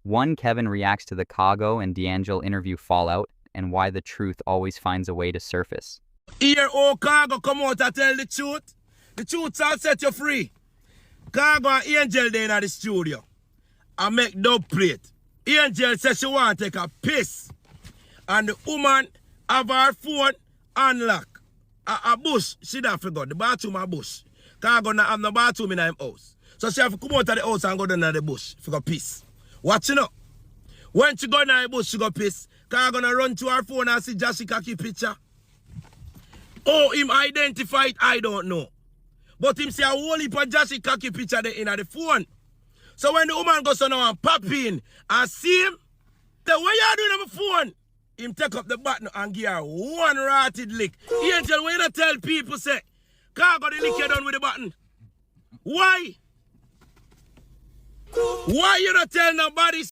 OneKevin reacts to the Khago and D'Angel interview fallout and why the truth always finds a way to surface. Here, oh, Khago come out and tell the truth. The truth shall set you free. Khago and Angel there in the studio. I make dub plate. Angel says she want to take a piss. And the woman have her phone unlocked. A bush, she don't forget. The bathroom a bush. Khago not have no bathroom in her house. So she have to come out of the house and go down to the bush for go piss. Watch you know. When she go in the bush, she go piss. Khago gonna run to her phone and see Jessica picture. Oh, him identify it, I don't know. But him see a whole heap of Jessica picture there in the phone. So when the woman goes on and pop in and see him, the way you doing on the phone, him take up the button and give her one rotted lick. Angel, when you not tell people, say, Khago the lick you done with the button. Why? Why you not tell nobody?